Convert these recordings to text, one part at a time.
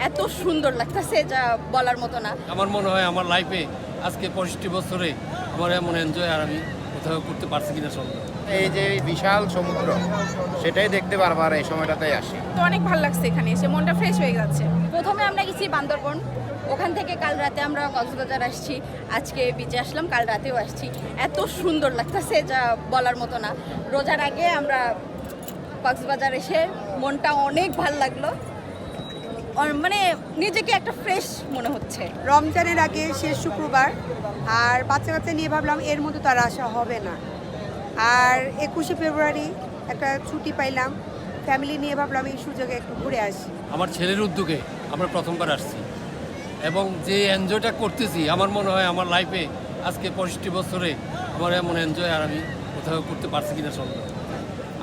এত সুন্দর লাগতেছে যা বলার মতো না। আমার মনে হয় আমার লাইফে আজকে 65 বছরে আমার এমন এনজয় আর আমি কোথাও করতে পারছি কিনা সন্দেহ। এই যে বিশাল সমুদ্র সেটাই দেখতে বারবার এই সময়টাতেই আসি। তো অনেক ভালো লাগছে এখানে এসে, মনটা ফ্রেশ হয়ে যাচ্ছে। প্রথমে আমরা গেছি বান্দরবন, ওখান থেকে কাল রাতে আমরা কক্সবাজার আসছি, আজকে বিচে আসলাম, কাল রাতেও আসছি। এত সুন্দর লাগতেছে যা বলার মতো না। রোজার আগে আমরা কক্সবাজার এসে মনটা অনেক ভাল লাগলো, মানে নিজেকে একটা ফ্রেশ মনে হচ্ছে। রমজানের আগে শেষ শুক্রবার, আর বাচ্চা কাচ্চা নিয়ে ভাবলাম এর মধ্যে তো আর আসা হবে না। আর 21শে ফেব্রুয়ারি একটা ছুটি পাইলাম, ফ্যামিলি নিয়ে ভাবলাম এই সুযোগে একটু ঘুরে আসি। আমার ছেলের উদ্যোগে আমরা প্রথমবার আসছি এবং যে এনজয়টা করতেছি আমার মনে হয় আমার লাইফে আজকে 65 বছরে আমার এমন এনজয় আর আমি কোথাও করতে পারছি কিনা সন্দেহ।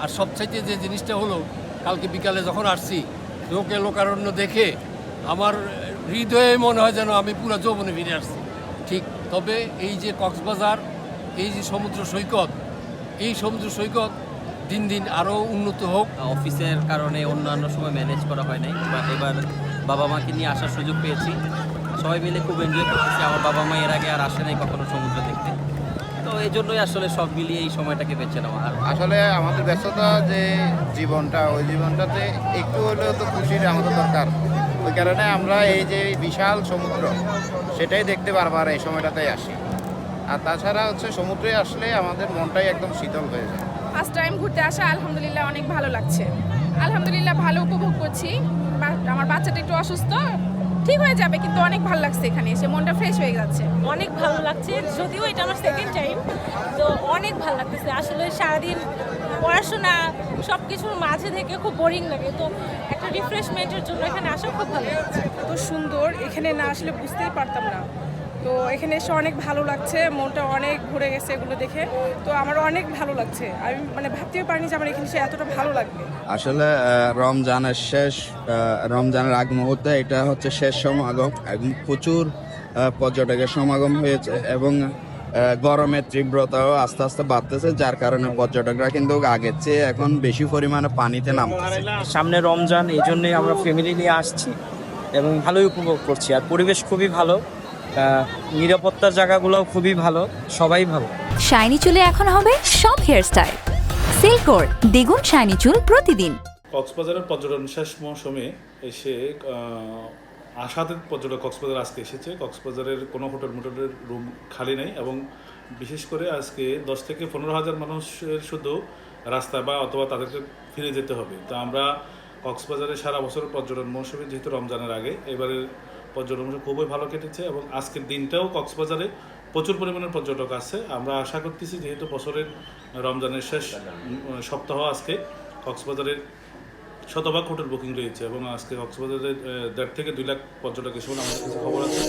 আর সবচাইতে যে জিনিসটা হলো, কালকে বিকালে যখন আসছি লোকারণ্য দেখে আমার হৃদয়ে মনে হয় যেন আমি পুরো যৌবনে ফিরে আসছি। ঠিক, তবে এই যে কক্সবাজার, এই যে সমুদ্র সৈকত, এই সমুদ্র সৈকত দিন দিন আরও উন্নত হোক। অফিসের কারণে অন্যান্য সময় ম্যানেজ করা হয় নাই, বাট এবার বাবা মাকে নিয়ে আসার সুযোগ পেয়েছি। সবাই মিলে খুব এনজয় করতেছি। আমার বাবা মা এর আগে আর আসে নাই কখনো সমুদ্র দেখতে, তো এই জন্যই আসলে সব মিলিয়ে এই সময়টাকে বেছে নেওয়া। আর আসলে আমাদের ব্যস্ততা যে জীবনটা, ওই জীবনটাতে একটু হলেও তো খুশির আমাদের দরকার। ওই কারণে আমরা এই যে বিশাল সমুদ্র সেটাই দেখতে বারবার এই সময়টাতেই আসি। আর তাছাড়া হচ্ছে সমুদ্রে আসলে আমাদের মনটাই একদম শীতল হয়ে যায়। ফার্স্ট টাইম ঘুরতে আসা, আলহামদুলিল্লাহ অনেক ভালো লাগছে। আলহামদুলিল্লাহ ভালো উপভোগ করছি। আমার বাচ্চাটা একটু অসুস্থ, ঠিক হয়ে যাবে, কিন্তু অনেক ভালো লাগছে এখানে এসে, মনটা ফ্রেশ হয়ে যাচ্ছে। অনেক ভালো লাগছে, যদিও এটা আমার সেকেন্ড টাইম, তো অনেক ভালো লাগতেছে। আসলে সারাদিন পড়াশোনা সব কিছুর মাঝে থেকে খুব বোরিং লাগে, তো একটা রিফ্রেশমেন্টের জন্য এখানে আসা খুব ভালো লাগছে। এত সুন্দর, এখানে না আসলে বুঝতেই পারতাম না। তো এখানে এসে অনেক ভালো লাগছে, মনটা অনেক ঘুরে গেছে এগুলো দেখে। তো আমার অনেক ভালো লাগছে, আমি মানে ভাবতেও পারিনি যে আমার এখানে এসে এতটা ভালো লাগবে। আসলে রমজানের আগ মুহূর্তে এটা হচ্ছে শেষ সমাগম, এবং প্রচুর পর্যটকের সমাগম হয়েছে, এবং গরমের তীব্রতাও আস্তে আস্তে বাড়তেছে, যার কারণে পর্যটকরা কিন্তু আগের চেয়ে এখন বেশি পরিমাণে পানিতে নামতেছে। সামনে রমজান, এই জন্যই আমরা ফ্যামিলি নিয়ে আসছি এবং ভালোই উপভোগ করছি। আর পরিবেশ খুবই ভালো, নিরাপত্তার জায়গাগুলোও খুবই ভালো, সবাই ভালো। শাইনি চুলে এখন হবে সব হেয়ারস্টাইল। সিল্কোর দ্বিগুণ শাইনি চুল প্রতিদিন। কক্সবাজারের পর্যটন শেষ মৌসুমে এসে আশাতীত পর্যটক কক্সবাজার আজকে এসেছে। কক্সবাজারের কোনো হোটেলের রুম খালি নেই, এবং বিশেষ করে আজকে 10 থেকে 15,000 মানুষের শুধু রাস্তা বা অথবা তাদেরকে ফিরে যেতে হবে। তো আমরা কক্সবাজারে সারা বছর পর্যটন মৌসুমে, যেহেতু রমজানের আগে, এবারের পর্যটন মৌসুম খুবই ভালো কেটেছে, এবং আজকের দিনটাও কক্সবাজারে প্রচুর পরিমাণের পর্যটক আছে। আমরা আশা করতেছি, যেহেতু বছরের রমজানের শেষ সপ্তাহ, আজকে কক্সবাজারের শতভাগ হোটেল বুকিং রয়েছে, এবং আজকে কক্সবাজারের 1.5 থেকে 2 লাখ পর্যটক এসে আমাদের কাছে খবর আছে।